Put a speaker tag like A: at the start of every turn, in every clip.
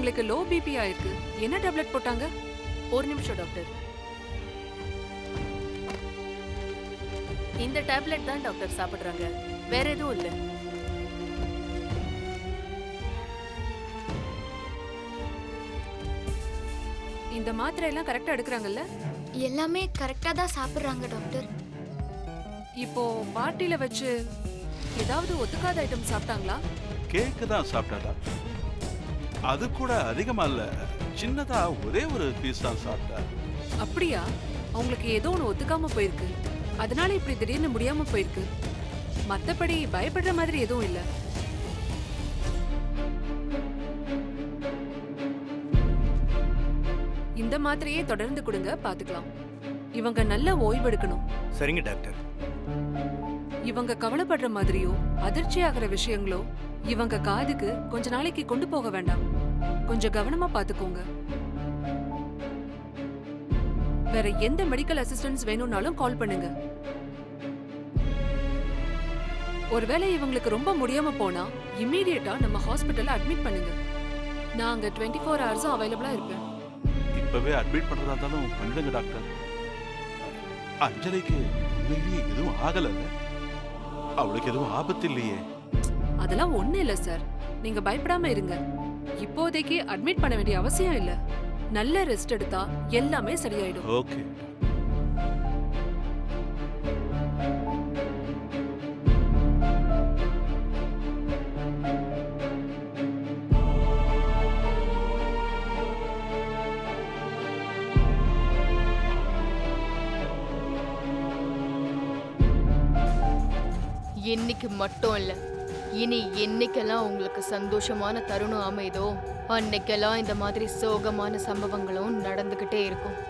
A: இவங்களுக்கு low BP ஆயிருக்கு. என்ன டேப்லெட் போட்டாங்க?
B: ஒரு நிமிஷம் டாக்டர். இந்த டேப்லெட் தான் டாக்டர் சாப்பிடுறாங்க, வேற எதுவும் இல்ல.
A: இந்த மாத்திரை எல்லாம் கரெக்டா எடுக்கறாங்கல்ல?
C: எல்லாமே கரெக்டா தான் சாப்பிடுறாங்க டாக்டர்.
A: இப்போ பார்ட்டில வச்சு ஏதாவது ஒத்துக்காத ஐட்டம் சாப்பிட்டாங்களா?
D: கேக்கு தான் சாப்பிட்டாடா. அது கூட அதிகமா இல்ல, சின்னதா ஒரே ஒரு பீஸ் தான் சாப்பிட்டா.
A: அப்படியா? அவங்களுக்கு ஏதோ ஒன்று ஒத்துக்காம போயிருக்கு, அதனால இப்படி திடீர்னு முடியாம போயிருக்கு. மத்தபடி பயப்படுற மாதிரி எதுவும் இல்ல. இந்த மாத்திரையே தொடர்ந்து கொடுங்க, பாத்துக்கலாம். இவங்க நல்ல ஓய்வு எடுக்கணும்.
E: சரிங்க டாக்டர்.
A: இவங்க கவலைப்படுற மாதிரியோ அதிர்ச்சி ஆகிற விஷயங்களோ இவங்க காதுக்கு கொஞ்ச நாளைக்கு கொண்டு போக வேண்டாம். கொஞ்சம் கவனமா பாத்துக்கோங்க. வேற எந்த மெடிக்கல் அசிஸ்டன்ஸ் வேணும்னாலும் கால் பண்ணுங்க. ஒருவேளை இவங்களுக்கு ரொம்ப முடியாம போனா இம்மீடியட்டா நம்ம ஹாஸ்பிட்டல்ல அட்மிட் பண்ணுங்க. நான் அங்க 24 ஹவர்ஸும் அவைலபிளா இருப்பேன்.
D: இப்பவே அட்மிட் பண்றதா இருந்தாலும் பண்ணிடுங்க டாக்டர். அஞ்சலிக்கு உண்மையிலேயே எதுவும் ஆகல, அவளுக்கு எதுவும் ஆபத்து இல்லையே?
A: அதெல்லாம் ஒண்ணு இல்ல சார், நீங்க பயப்படாம இருங்க. இப்போதைக்கு அட்மிட் பண்ண வேண்டிய அவசியம் இல்ல. நல்ல ரெஸ்ட் எடுத்தா எல்லாமே சரியாயிடும்.
D: ஓகே.
B: இன்னைக்கு மட்டும் இல்ல, இனி என்னைக்கெல்லாம் உங்களுக்கு சந்தோஷமான தருணம் அமைதோ அன்னைக்கெல்லாம் இந்த மாதிரி சோகமான சம்பவங்களும் நடந்துகிட்டே இருக்கும்.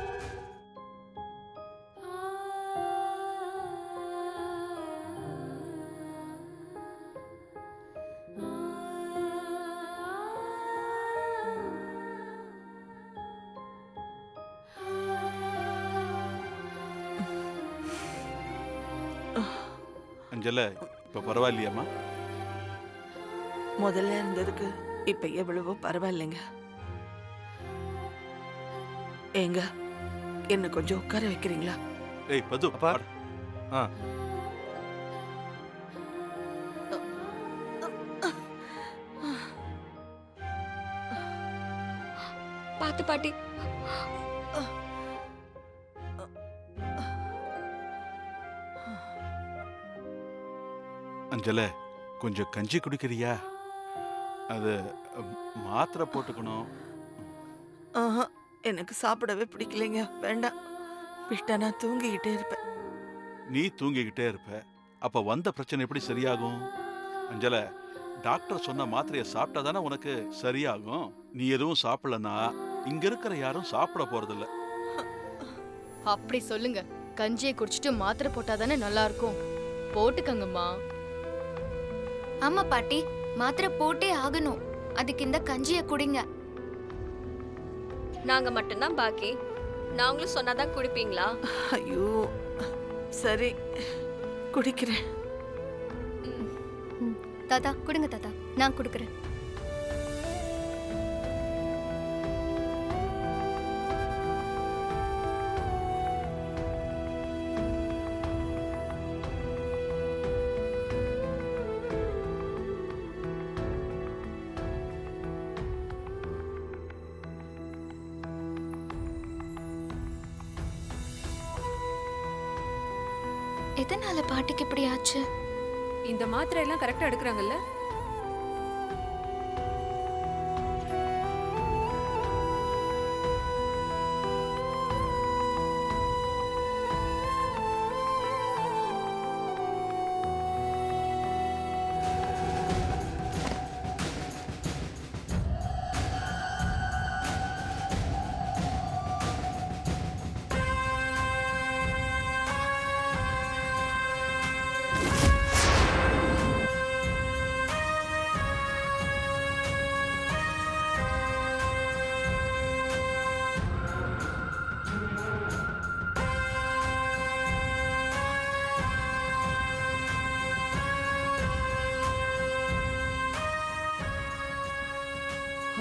D: அஞ்சல, இப்ப பரவாயில்லையாமா?
F: முதல்ல இருந்ததுக்கு இப்ப எவ்வளவோ பரவாயில்லைங்க. ஏங்க, என்ன கொஞ்சம் உட்கார வைக்கிறீங்களா?
D: ஏய் பது,
E: அப்பா. ஆ.
C: பாத்து பாட்டி.
D: அஞ்சல, கொஞ்சம் கஞ்சி குடிக்கிறியா? அது மாத்திரை போட்டுக்கணும்.
F: ஆஹா, எனக்கு சாப்பிடவே பிடிக்கலைங்க. வேண்டாம், விட்டா நான் தூங்கிக்கிட்டே இருப்பேன்.
D: நீ தூங்கிக்கிட்டே இருப்ப, அப்ப வந்த பிரச்சனை எப்படி சரியாகும்? அஞ்சல, டாக்டர் சொன்ன மாத்திரையை சாப்பிட்டா தானே உனக்கு சரியாகும். நீ எதுவும் சாப்பிடலன்னா இங்க இருக்கிற யாரும் சாப்பிட போறதில்ல.
B: அப்படி சொல்லுங்க, கஞ்சியை குடிச்சிட்டு மாத்திரை போட்டாதானே நல்லா இருக்கும். போட்டுக்கங்கம்மா.
C: ஆமா பாட்டி, மாத்திரை போட்டே ஆகணும். அதுக்கு இந்த கஞ்சிய குடிங்க.
G: நாங்க மட்டும்தான் பாக்கி, நாங்களும் சொன்னாதான் குடிப்பீங்களா?
F: ஐயோ, சரி, குடிக்கிறேன்.
C: தாத்தா குடுங்க தாத்தா, நான் குடுக்கறேன். எதனால பாட்டிக்கு இப்படி ஆச்சு?
A: இந்த மாத்திரை எல்லாம் கரெக்டா எடுக்கறாங்கல்ல?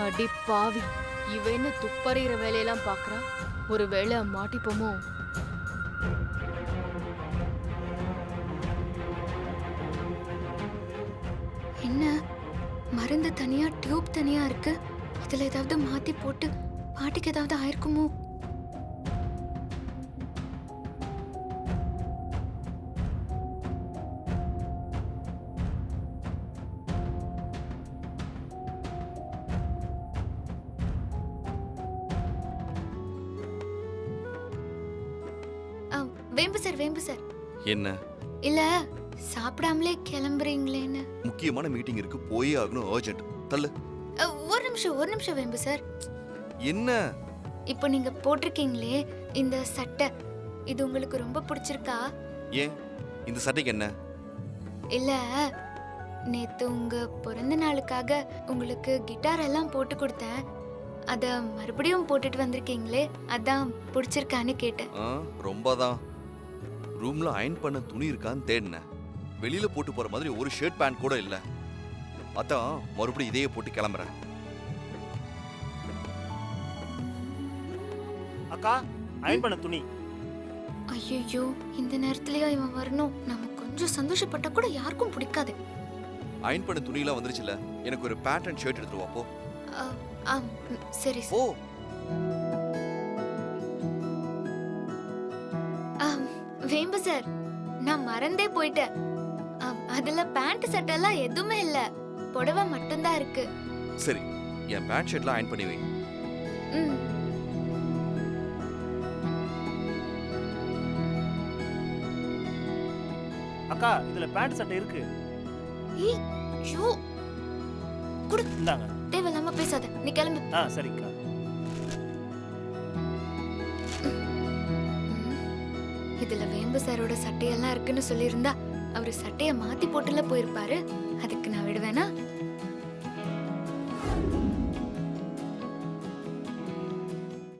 B: அடி பாவி, இவ என்ன துப்பறிகிற வேலையெல்லாம் பாக்குறா? ஒருவேளை மாட்டிப்போமோ?
C: என்ன மருந்து தனியா டியூப் தனியா இருக்கு? இதுல ஏதாவது மாத்தி போட்டு பாட்டிக்கு ஏதாவது ஆயிருக்குமோ? வேம்பு சார்
E: என்ன
C: இல்ல சாப்பிடாமலே கிளம்புறீங்களேன்னு.
E: முக்கியமான மீட்டிங் இருக்கு, போயே ஆகணும், அர்ஜென்ட். தள்ளு.
C: ஒரு நிமிஷம் வேம்பு சார்.
E: என்ன?
C: இப்போ நீங்க போட்டிருக்கீங்களே இந்த சட்டை, இது உங்களுக்கு ரொம்ப பிடிச்சிருக்கா?
E: ஏன் இந்த சட்டைக்கு என்ன?
C: இல்ல நேத்து உங்க பிறந்த நாளுக்காக உங்களுக்கு கிட்டார் எல்லாம் போட்டு கொடுத்தேன், அத மறுபடியும் போட்டுட்டு வந்திருக்கீங்களே, அதான் பிடிச்சிருக்கான்னு கேட்டேன்.
E: ரொம்பதான். ரூம்ல அயன் பண்ண துணி இருக்கான்னு தேடினேன். வெளியில போட்டு போற மாதிரி ஒரு ஷர்ட் பேண்ட் கூட இல்ல. அதான் மறுபடியும் இதையே போட்டு கிளம்புறேன்.
H: அக்கா, அயன் பண்ண துணி.
C: ஐயோ, இந்த நேரத்துலயா இவன் வரணும்? நம்ம கொஞ்சம் சந்தோஷப்பட்டா கூட யாருக்கும் பிடிக்காது.
E: அயன் பண்ண துணியெல்லாம் வந்துருச்சுல, எனக்கு ஒரு பேண்ட் அண்ட் ஷர்ட் எடுத்துட்டு வா போ.
C: சரி
E: ஓ,
C: வேம்பு சார், நான் மறந்தே போயிட்டேன். அதுல பேண்ட் சட்டெல்லாம் எதுவுமே இல்ல, புடவை மட்டும்தான் இருக்கு.
E: சரி, என் பேண்ட் ஷர்ட்லாம் அயன் பண்ணி வை.
C: ம்.
H: அக்கா, இதுல பேண்ட் சட்டை இருக்கு.
C: ஏய், ஷூ. குடு.
H: இந்தாங்க.
C: தேவையில்லாம பேசாத, நீ கிளம்பு.
H: சரிக்கா.
C: இதுல வேம்பு சாரோட சட்டையெல்லாம் இருக்குன்னு சொல்லியிருந்தா அவரு சட்டைய மாத்தி போட்டுல போயிருப்பாரு. அதுக்கு நான் விடுவேனா?